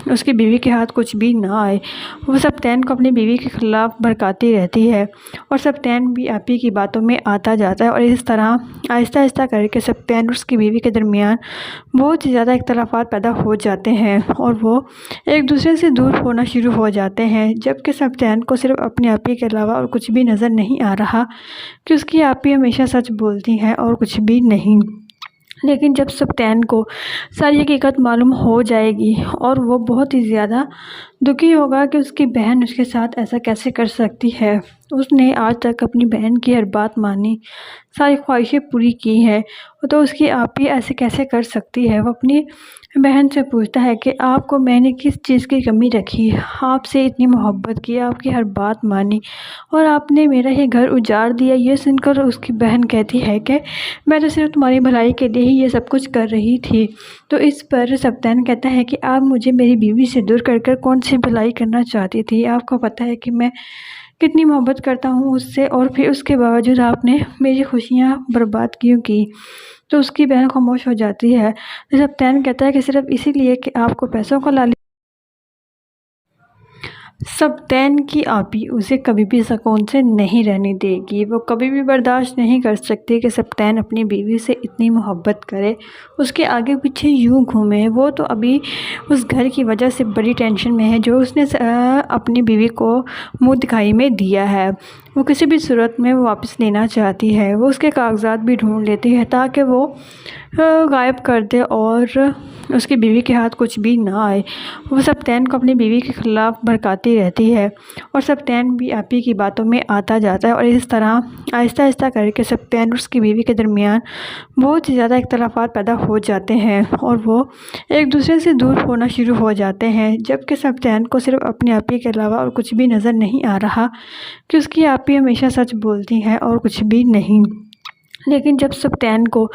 اس کی بیوی کے ہاتھ کچھ بھی نہ آئے۔ وہ سبتین کو اپنی بیوی کے خلاف بھڑکاتی رہتی ہے اور سبتین بھی آپی کی باتوں میں آتا جاتا ہے، اور اس طرح آہستہ آہستہ کر کے سبتین اور اس کی بیوی کے درمیان بہت ہی زیادہ اختلافات پیدا ہو جاتے ہیں اور وہ ایک دوسرے سے دور ہونا شروع ہو جاتے ہیں، جبکہ سبتین کو صرف اپنی آپی کے علاوہ اور کچھ بھی نظر نہیں آ رہا کہ اس کی آپی ہمیشہ سچ بولتی ہے اور کچھ بھی نہیں۔ لیکن جب سبتین کو ساری حقیقت معلوم ہو جائے گی اور وہ بہت ہی زیادہ دکھی ہوگا کہ اس کی بہن اس کے ساتھ ایسا کیسے کر سکتی ہے۔ اس نے آج تک اپنی بہن کی ہر بات مانی، ساری خواہشیں پوری کی ہیں، تو اس کی آپی ایسے کیسے کر سکتی ہے۔ وہ اپنی بہن سے پوچھتا ہے کہ آپ کو میں نے کس چیز کی کمی رکھی، آپ سے اتنی محبت کی، آپ کی ہر بات مانی، اور آپ نے میرا یہ گھر اجاڑ دیا۔ یہ سن کر اس کی بہن کہتی ہے کہ میں تو صرف تمہاری بھلائی کے لیے ہی یہ سب کچھ کر رہی تھی۔ تو اس پر سبتین کہتا ہے کہ آپ مجھے میری بیوی سے دور کر کر کون سی بھلائی کرنا چاہتی تھی؟ آپ کو پتہ ہے کہ میں کتنی محبت کرتا ہوں اس سے، اور پھر اس کے باوجود آپ نے میری خوشیاں برباد کیوں کی؟ تو اس کی بہن خاموش ہو جاتی ہے۔ سبطین کہتا ہے کہ صرف اسی لیے کہ آپ کو پیسوں کا لالچ۔ سبطین کی آپی اسے کبھی بھی سکون سے نہیں رہنے دے گی۔ وہ کبھی بھی برداشت نہیں کر سکتی کہ سبطین اپنی بیوی سے اتنی محبت کرے، اس کے آگے پیچھے یوں گھومے۔ وہ تو ابھی اس گھر کی وجہ سے بڑی ٹینشن میں ہے جو اس نے اپنی بیوی کو منہ دکھائی میں دیا ہے۔ وہ کسی بھی صورت میں واپس لینا چاہتی ہے۔ وہ اس کے کاغذات بھی ڈھونڈ لیتی ہے تاکہ وہ غائب کر دے اور اس کی بیوی کے ہاتھ کچھ بھی نہ آئے۔ وہ سبطین کو اپنی بیوی کے خلاف بھڑکاتی رہتی ہے، اور سبطین بھی آپی کی باتوں میں آتا جاتا ہے، اور اس طرح آہستہ آہستہ کر کے سبطین اور اس کی بیوی کے درمیان بہت ہی زیادہ اختلافات پیدا ہو جاتے ہیں، اور وہ ایک دوسرے سے دور ہونا شروع ہو جاتے ہیں، جبکہ سبطین کو صرف اپنی آپی کے علاوہ اور کچھ بھی نظر نہیں آ رہا کہ اس کی آپی ہمیشہ سچ بولتی ہے اور کچھ بھی نہیں۔ لیکن جب سبطین کو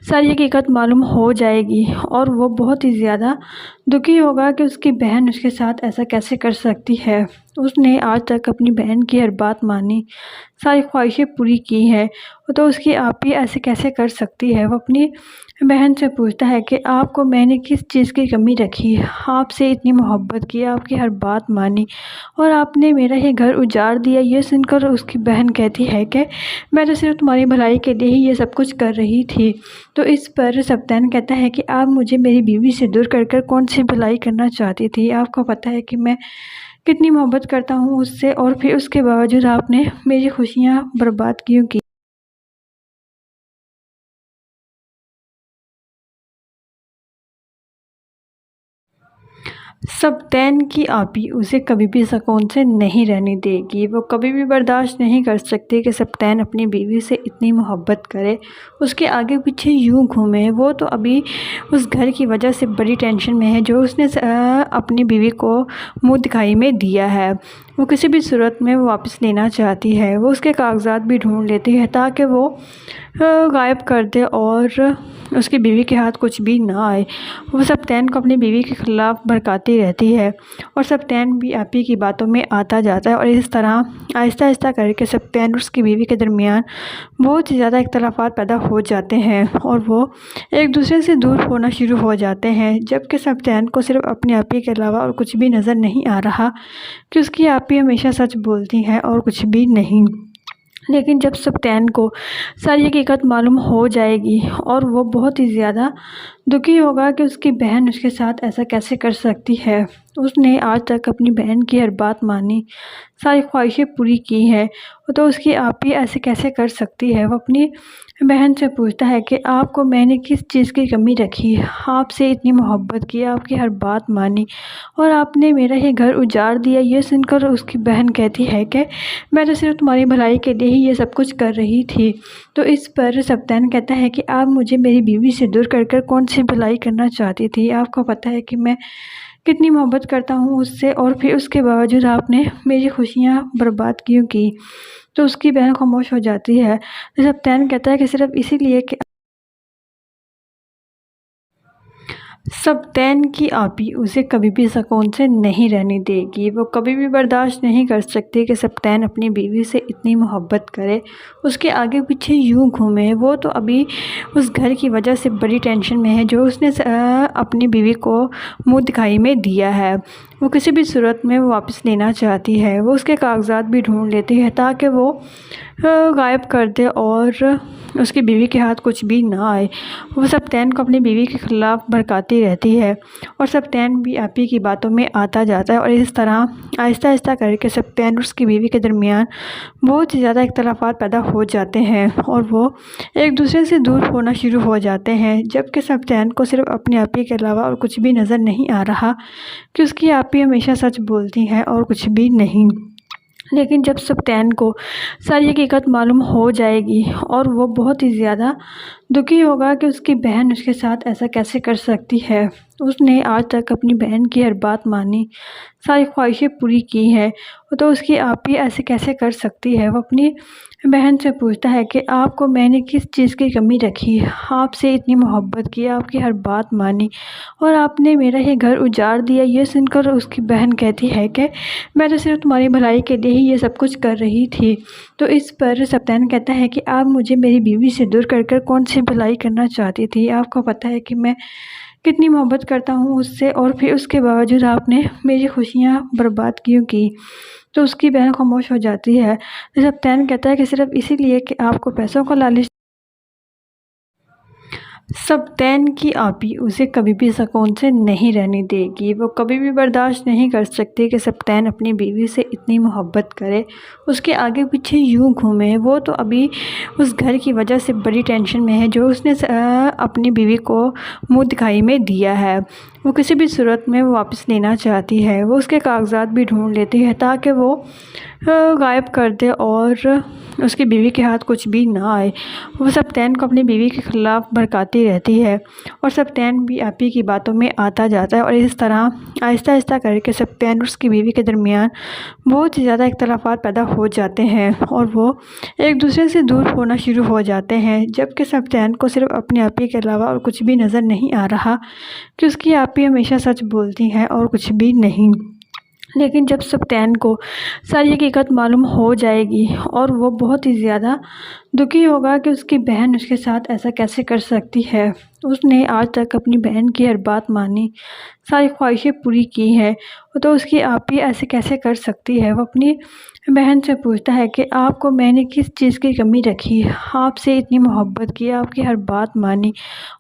ساری حقیقت معلوم ہو جائے گی، اور وہ بہت ہی زیادہ دکھی ہوگا کہ اس کی بہن اس کے ساتھ ایسا کیسے کر سکتی ہے۔ اس نے آج تک اپنی بہن کی ہر بات مانی، ساری خواہشیں پوری کی ہیں، تو اس کی آپی ایسے کیسے کر سکتی ہے؟ وہ اپنی بہن سے پوچھتا ہے کہ آپ کو میں نے کس چیز کی کمی رکھی؟ آپ سے اتنی محبت کی، آپ کی ہر بات مانی، اور آپ نے میرا یہ گھر اجاڑ دیا۔ یہ سن کر اس کی بہن کہتی ہے کہ میں تو صرف تمہاری بھلائی کے لیے ہی یہ سب کچھ کر رہی تھی۔ تو اس پر سبطین کہتا ہے کہ آپ مجھے میری بیوی سے دور کر کر کون سی بھلائی کرنا چاہتی تھی؟ آپ کو پتہ ہے کہ میں کتنی محبت کرتا ہوں اس سے، اور پھر اس کے باوجود آپ نے میری خوشیاں برباد کیوں کی؟ سبطین کی آپی اسے کبھی بھی سکون سے نہیں رہنے دے گی۔ وہ کبھی بھی برداشت نہیں کر سکتی کہ سبطین اپنی بیوی سے اتنی محبت کرے، اس کے آگے پیچھے یوں گھومے۔ وہ تو ابھی اس گھر کی وجہ سے بڑی ٹینشن میں ہے جو اس نے اپنی بیوی کو منہ دکھائی میں دیا ہے۔ وہ کسی بھی صورت میں واپس لینا چاہتی ہے۔ وہ اس کے کاغذات بھی ڈھونڈ لیتی ہے تاکہ وہ غائب کر دے اور اس کی بیوی کے ہاتھ کچھ بھی نہ آئے۔ وہ سبطین کو اپنی بیوی کے خلاف بھڑکاتی رہتی ہے، اور سبطین بھی آپی کی باتوں میں آتا جاتا ہے، اور اس طرح آہستہ آہستہ کر کے سبطین اور اس کی بیوی کے درمیان بہت ہی زیادہ اختلافات پیدا ہو جاتے ہیں، اور وہ ایک دوسرے سے دور ہونا شروع ہو جاتے ہیں، جبکہ سبطین کو صرف اپنی آپی کے علاوہ اور کچھ بھی نظر نہیں آ رہا کہ اس کی آپی ہمیشہ سچ بولتی ہے اور کچھ بھی نہیں۔ لیکن جب سبطین کو ساری حقیقت معلوم ہو جائے گی، اور وہ بہت ہی زیادہ دکھی ہوگا کہ اس کی بہن اس کے ساتھ ایسا کیسے کر سکتی ہے۔ اس نے آج تک اپنی بہن کی ہر بات مانی، ساری خواہشیں پوری کی ہیں، تو اس کی آپی ایسے کیسے کر سکتی ہے؟ وہ اپنی بہن سے پوچھتا ہے کہ آپ کو میں نے کس چیز کی کمی رکھی؟ آپ سے اتنی محبت کی، آپ کی ہر بات مانی، اور آپ نے میرا یہ گھر اجاڑ دیا۔ یہ سن کر اس کی بہن کہتی ہے کہ میں تو صرف تمہاری بھلائی کے لیے ہی یہ سب کچھ کر رہی تھی۔ تو اس پر سبطین کہتا ہے کہ آپ مجھے میری بیوی سے دور کر کر کون سی بھلائی کرنا چاہتی تھی؟ آپ کو پتہ ہے کہ میں کتنی محبت کرتا ہوں اس سے، اور پھر اس کے باوجود آپ نے میری خوشیاں برباد کیوں کی؟ تو اس کی بہن خاموش ہو جاتی ہے۔ سبطین کہتا ہے کہ صرف اسی لیے کہ سبطین کی آپی اسے کبھی بھی سکون سے نہیں رہنے دے گی۔ وہ کبھی بھی برداشت نہیں کر سکتی کہ سبطین اپنی بیوی سے اتنی محبت کرے، اس کے آگے پیچھے یوں گھومے۔ وہ تو ابھی اس گھر کی وجہ سے بڑی ٹینشن میں ہے جو اس نے اپنی بیوی کو منہ دکھائی میں دیا ہے۔ وہ کسی بھی صورت میں واپس لینا چاہتی ہے۔ وہ اس کے کاغذات بھی ڈھونڈ لیتی ہے تاکہ وہ غائب کر دے اور اس کی بیوی کے ہاتھ کچھ بھی نہ آئے۔ وہ سبطین کو اپنی بیوی کے خلاف بھڑکاتی رہتی ہے، اور سبطین بھی آپی کی باتوں میں آتا جاتا ہے، اور اس طرح آہستہ آہستہ کر کے سبطین اور اس کی بیوی کے درمیان بہت ہی زیادہ اختلافات پیدا ہو جاتے ہیں، اور وہ ایک دوسرے سے دور ہونا شروع ہو جاتے ہیں، جبکہ سبطین کو صرف اپنی آپی کے علاوہ اور کچھ بھی نظر نہیں آ رہا کہ اس کی آپی ہمیشہ سچ بولتی ہے اور کچھ بھی نہیں۔ لیکن جب سبطین کو ساری حقیقت معلوم ہو جائے گی، اور وہ بہت ہی زیادہ دکھی ہوگا کہ اس کی بہن اس کے ساتھ ایسا کیسے کر سکتی ہے۔ اس نے آج تک اپنی بہن کی ہر بات مانی، ساری خواہشیں پوری کی ہیں، تو اس کی آپی ایسے کیسے کر سکتی ہے۔ وہ اپنی بہن سے پوچھتا ہے کہ آپ کو میں نے کس چیز کی کمی رکھی، آپ سے اتنی محبت کی، آپ کی ہر بات مانی، اور آپ نے میرا یہ گھر اجاڑ دیا۔ یہ سن کر اس کی بہن کہتی ہے کہ میں تو صرف تمہاری بھلائی کے لیے ہی یہ سب کچھ کر رہی تھی۔ تو اس پر سپتین کہتا ہے کہ آپ مجھے میری بیوی سے دور کر کر کون سی بھلائی کرنا چاہتی تھی۔ آپ کو پتہ ہے کہ میں کتنی محبت کرتا ہوں اس سے، اور پھر اس کے باوجود آپ نے میری خوشیاں برباد کیوں کی۔ تو اس کی بہن خاموش ہو جاتی ہے۔ سپتین کہتا ہے کہ صرف اسی لیے کہ آپ کو پیسوں کا لالچ۔ سپتین کی آپی اسے کبھی بھی سکون سے نہیں رہنے دے گی۔ وہ کبھی بھی برداشت نہیں کر سکتی کہ سپتین اپنی بیوی سے اتنی محبت کرے، اس کے آگے پیچھے یوں گھومے۔ وہ تو ابھی اس گھر کی وجہ سے بڑی ٹینشن میں ہے جو اس نے اپنی بیوی کو منہ دکھائی میں دیا ہے۔ وہ کسی بھی صورت میں واپس لینا چاہتی ہے۔ وہ اس کے کاغذات بھی ڈھونڈ لیتی ہے تاکہ وہ غائب کر دے اور اس کی بیوی کے ہاتھ کچھ بھی نہ آئے۔ وہ سپتین کو اپنی بیوی کے خلاف بھڑکاتی رہتی ہے، اور سپتین بھی آپی کی باتوں میں آتا جاتا ہے، اور اس طرح آہستہ آہستہ کر کے سپتین اور اس کی بیوی کے درمیان بہت زیادہ اختلافات پیدا ہو جاتے ہیں، اور وہ ایک دوسرے سے دور ہونا شروع ہو جاتے ہیں، جبکہ سپتین کو صرف اپنی آپی کے علاوہ اور کچھ بھی نظر نہیں آ رہا کہ اس کی آپی ہمیشہ سچ بولتی ہے اور کچھ بھی نہیں۔ لیکن جب سپتین کو ساری حقیقت معلوم ہو جائے گی، اور وہ بہت ہی زیادہ دکھی ہوگا کہ اس کی بہن اس کے ساتھ ایسا کیسے کر سکتی ہے۔ اس نے آج تک اپنی بہن کی ہر بات مانی، ساری خواہشیں پوری کی ہیں، تو اس کی آپی ایسے کیسے کر سکتی ہے۔ وہ اپنی بہن سے پوچھتا ہے کہ آپ کو میں نے کس چیز کی کمی رکھی، آپ سے اتنی محبت کی، آپ کی ہر بات مانی،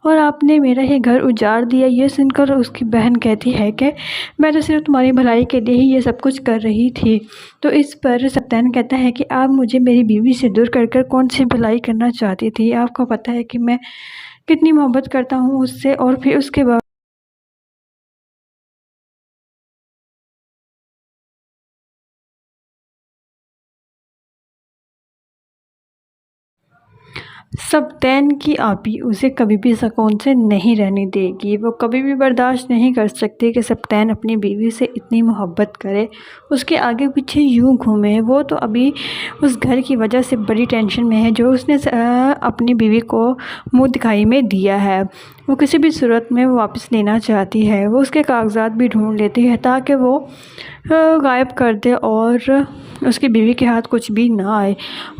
اور آپ نے میرا یہ گھر اجاڑ دیا۔ یہ سن کر اس کی بہن کہتی ہے کہ میں تو صرف تمہاری بھلائی کے لیے ہی یہ سب کچھ کر رہی تھی۔ تو اس پر سپتین کہتا ہے کہ آپ مجھے میری بیوی سے دور کر کر کون سی بھلائی کرنا چاہتی تھی۔ آپ کو پتہ ہے کہ میں کتنی محبت کرتا ہوں اس سے، اور پھر اس کے بعد سپتین کی آپی اسے کبھی بھی سکون سے نہیں رہنے دے گی۔ وہ کبھی بھی برداشت نہیں کر سکتی کہ سپتین اپنی بیوی سے اتنی محبت کرے، اس کے آگے پیچھے یوں گھومے۔ وہ تو ابھی اس گھر کی وجہ سے بڑی ٹینشن میں ہے جو اس نے اپنی بیوی کو منہ دکھائی میں دیا ہے۔ وہ کسی بھی صورت میں واپس لینا چاہتی ہے۔ وہ اس کے کاغذات بھی ڈھونڈ لیتی ہے تاکہ وہ غائب کر دے اور اس کی بیوی کے ہاتھ کچھ بھی نہ آئے۔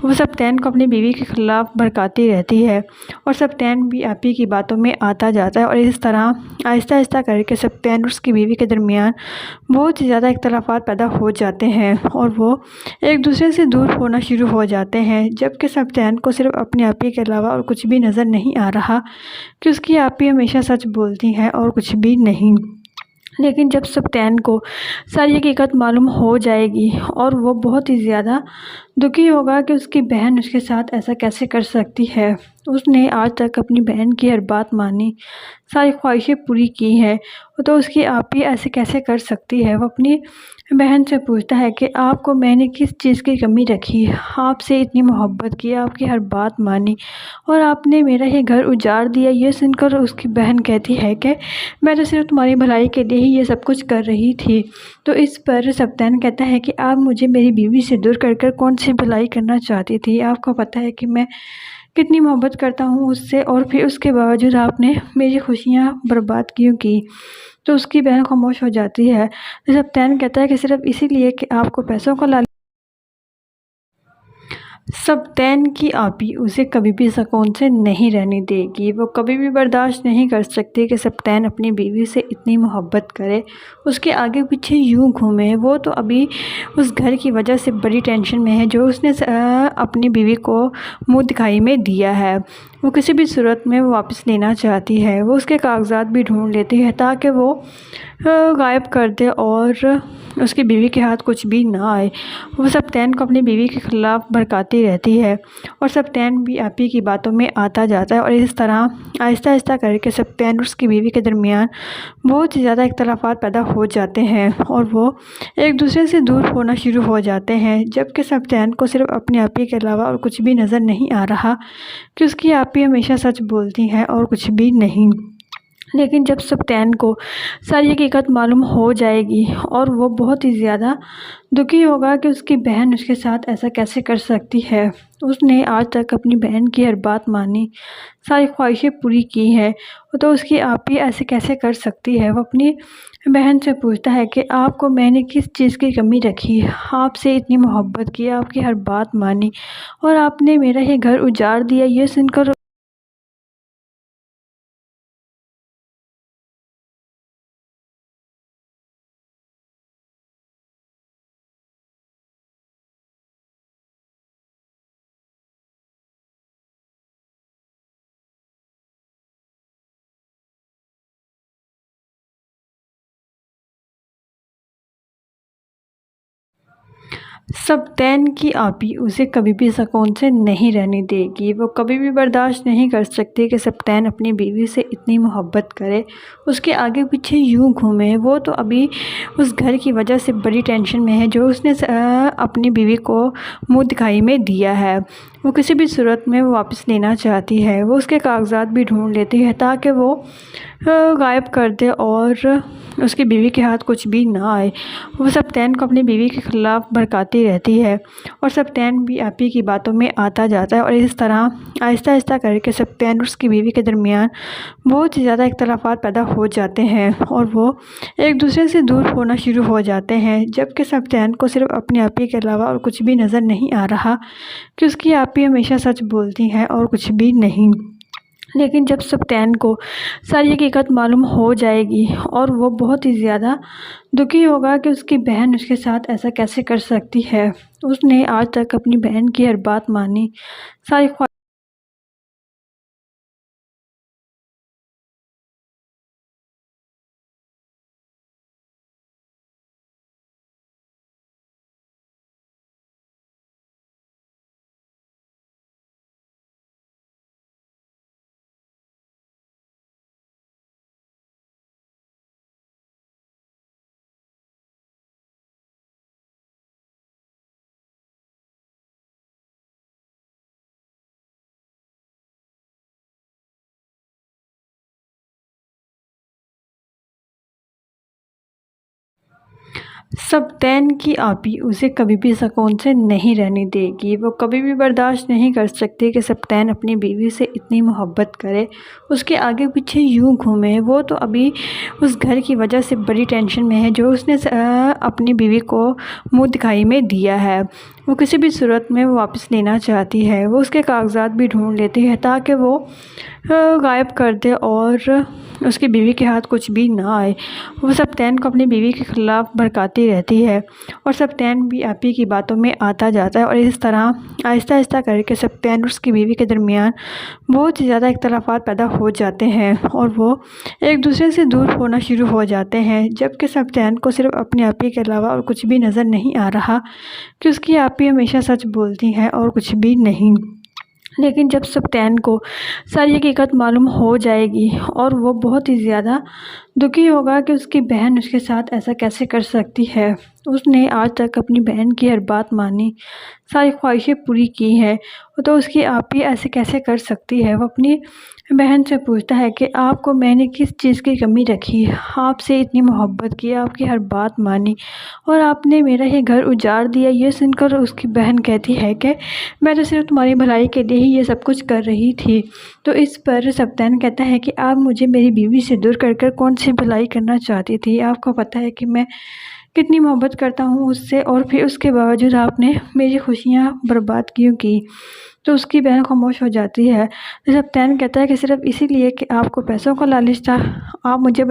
وہ سپتین کو اپنی بیوی کے خلاف بھڑکاتی رہتی ہے، اور سپتین بھی آپی کی باتوں میں آتا جاتا ہے، اور اس طرح آہستہ آہستہ کر کے سپتین اور اس کی بیوی کے درمیان بہت زیادہ اختلافات پیدا ہو جاتے ہیں، اور وہ ایک دوسرے سے دور ہونا شروع ہو جاتے ہیں، جبکہ سپتین کو صرف اپنی آپی کے علاوہ اور کچھ بھی نظر نہیں آ رہا کہ اس کی آپی ہمیشہ سچ بولتی ہے اور کچھ بھی نہیں۔ لیکن جب سپتین کو ساری حقیقت معلوم ہو جائے گی، اور وہ بہت ہی زیادہ دکھی ہوگا کہ اس کی بہن اس کے ساتھ ایسا کیسے کر سکتی ہے۔ اس نے آج تک اپنی بہن کی ہر بات مانی، ساری خواہشیں پوری کی ہیں، تو اس کی آپی ایسے کیسے کر سکتی ہے۔ وہ اپنی بہن سے پوچھتا ہے کہ آپ کو میں نے کس چیز کی کمی رکھی، آپ سے اتنی محبت کی، آپ کی ہر بات مانی، اور آپ نے میرا یہ گھر اجاڑ دیا۔ یہ سن کر اس کی بہن کہتی ہے کہ میں تو صرف تمہاری بھلائی کے لیے ہی یہ سب کچھ کر رہی تھی۔ تو اس پر سپتین کہتا ہے کہ آپ مجھے میری بیوی سے دور کر کر کون سی بھلائی کرنا چاہتی تھی۔ آپ کو پتہ ہے کہ میں کتنی محبت کرتا ہوں اس سے، اور پھر اس کے باوجود آپ نے میری خوشیاں برباد کیوں کی۔ تو اس کی بہن خاموش ہو جاتی ہے۔ سپتین کہتا ہے کہ صرف اسی لیے کہ آپ کو پیسوں کا لالچ۔ سپتین کی آپی اسے کبھی بھی سکون سے نہیں رہنے دے گی۔ وہ کبھی بھی برداشت نہیں کر سکتی کہ سپتین اپنی بیوی سے اتنی محبت کرے، اس کے آگے پیچھے یوں گھومے۔ وہ تو ابھی اس گھر کی وجہ سے بڑی ٹینشن میں ہے جو اس نے اپنی بیوی کو منہ دکھائی میں دیا ہے۔ وہ کسی بھی صورت میں واپس لینا چاہتی ہے۔ وہ اس کے کاغذات بھی ڈھونڈ لیتی ہے تاکہ وہ غائب کر دے اور اس کی بیوی کے ہاتھ کچھ بھی نہ آئے۔ وہ سپتین کو اپنی بیوی کے خلاف بھڑکاتی رہتی ہے، اور سپتین بھی آپی کی باتوں میں آتا جاتا ہے، اور اس طرح آہستہ آہستہ کر کے سپتین اور اس کی بیوی کے درمیان بہت زیادہ اختلافات پیدا ہو جاتے ہیں، اور وہ ایک دوسرے سے دور ہونا شروع ہو جاتے ہیں، جبکہ سپتین کو صرف اپنی آپی کے علاوہ اور کچھ بھی نظر نہیں آ رہا کہ اس کی آپی آپ ہی ہمیشہ سچ بولتی ہیں اور کچھ بھی نہیں۔ لیکن جب سپتین کو ساری حقیقت معلوم ہو جائے گی اور وہ بہت ہی زیادہ دکھی ہوگا کہ اس کی بہن اس کے ساتھ ایسا کیسے کر سکتی ہے۔ اس نے آج تک اپنی بہن کی ہر بات مانی، ساری خواہشیں پوری کی ہیں، تو اس کی آپی ایسے کیسے کر سکتی ہے۔ وہ اپنی بہن سے پوچھتا ہے کہ آپ کو میں نے کس چیز کی کمی رکھی، آپ سے اتنی محبت کی، آپ کی ہر بات مانی اور آپ نے میرا یہ گھر اجاڑ دیا۔ یہ سن کر سپتین کی آپی اسے کبھی بھی سکون سے نہیں رہنے دے گی۔ وہ کبھی بھی برداشت نہیں کر سکتی کہ سپتین اپنی بیوی سے اتنی محبت کرے، اس کے آگے پیچھے یوں گھومے۔ وہ تو ابھی اس گھر کی وجہ سے بڑی ٹینشن میں ہے جو اس نے اپنی بیوی کو منہ دکھائی میں دیا ہے۔ وہ کسی بھی صورت میں واپس لینا چاہتی ہے۔ وہ اس کے کاغذات بھی ڈھونڈ لیتی ہے تاکہ وہ غائب کر دے اور اس کی بیوی کے ہاتھ کچھ بھی نہ آئے۔ وہ سپتین کو اپنی بیوی کے خلاف بھڑکاتی رہتی ہے اور سپتین بھی آپی کی باتوں میں آتا جاتا ہے اور اس طرح آہستہ آہستہ کر کے سپتین اور اس کی بیوی کے درمیان بہت ہی زیادہ اختلافات پیدا ہو جاتے ہیں اور وہ ایک دوسرے سے دور ہونا شروع ہو جاتے ہیں، جبکہ سپتین کو صرف اپنی آپی کے علاوہ اور کچھ بھی نظر نہیں آ رہا کہ اس کی آپی ہمیشہ سچ بولتی ہیں اور کچھ بھی نہیں۔ لیکن جب سپتین کو ساری حقیقت معلوم ہو جائے گی اور وہ بہت ہی زیادہ دکھی ہوگا کہ اس کی بہن اس کے ساتھ ایسا کیسے کر سکتی ہے۔ اس نے آج تک اپنی بہن کی ہر بات مانی، ساری سپتین کی آپی اسے کبھی بھی سکون سے نہیں رہنے دے گی۔ وہ کبھی بھی برداشت نہیں کر سکتی کہ سپتین اپنی بیوی سے اتنی محبت کرے، اس کے آگے پیچھے یوں گھومے۔ وہ تو ابھی اس گھر کی وجہ سے بڑی ٹینشن میں ہے جو اس نے اپنی بیوی کو منہ دکھائی میں دیا ہے۔ وہ کسی بھی صورت میں واپس لینا چاہتی ہے۔ وہ اس کے کاغذات بھی ڈھونڈ لیتی ہے تاکہ وہ غائب کر دے اور اس کی بیوی کے ہاتھ کچھ بھی نہ آئے۔ وہ سپتین کو اپنی بیوی کے خلاف بھڑکاتی رہتی ہے اور سپتین بھی آپی کی باتوں میں آتا جاتا ہے اور اس طرح آہستہ آہستہ کر کے سپتین اور اس کی بیوی کے درمیان بہت ہی زیادہ اختلافات پیدا ہو جاتے ہیں اور وہ ایک دوسرے سے دور ہونا شروع ہو جاتے ہیں، جبکہ سپتین کو صرف اپنی آپی کے علاوہ اور کچھ بھی نظر نہیں آ رہا کہ اس کی آپی ہمیشہ سچ بولتی ہیں اور کچھ بھی نہیں۔ لیکن جب سپتین کو ساری حقیقت معلوم ہو جائے گی اور وہ بہت ہی زیادہ دکھی ہوگا کہ اس کی بہن اس کے ساتھ ایسا کیسے کر سکتی ہے۔ اس نے آج تک اپنی بہن کی ہر بات مانی، ساری خواہشیں پوری کی ہیں، تو اس کی آپی ایسے کیسے کر سکتی ہے۔ وہ اپنی بہن سے پوچھتا ہے کہ آپ کو میں نے کس چیز کی کمی رکھی، آپ سے اتنی محبت کی، آپ کی ہر بات مانی اور آپ نے میرا یہ گھر اجاڑ دیا۔ یہ سن کر اس کی بہن کہتی ہے کہ میں تو صرف تمہاری بھلائی کے لیے ہی یہ سب کچھ کر رہی تھی۔ تو اس پر سپتین کہتا ہے کہ آپ مجھے میری بیوی سے دور کر کر کون سی بھلائی کرنا چاہتی تھی، آپ کو پتہ ہے کہ میں کتنی محبت کرتا ہوں اس سے، اور پھر اس کے باوجود آپ نے میری خوشیاں برباد کیوں کی۔ تو اس کی بہن خاموش ہو جاتی ہے۔ سپتین کہتا ہے کہ صرف اسی لیے کہ آپ کو پیسوں کا لالچ تھا، آپ مجھے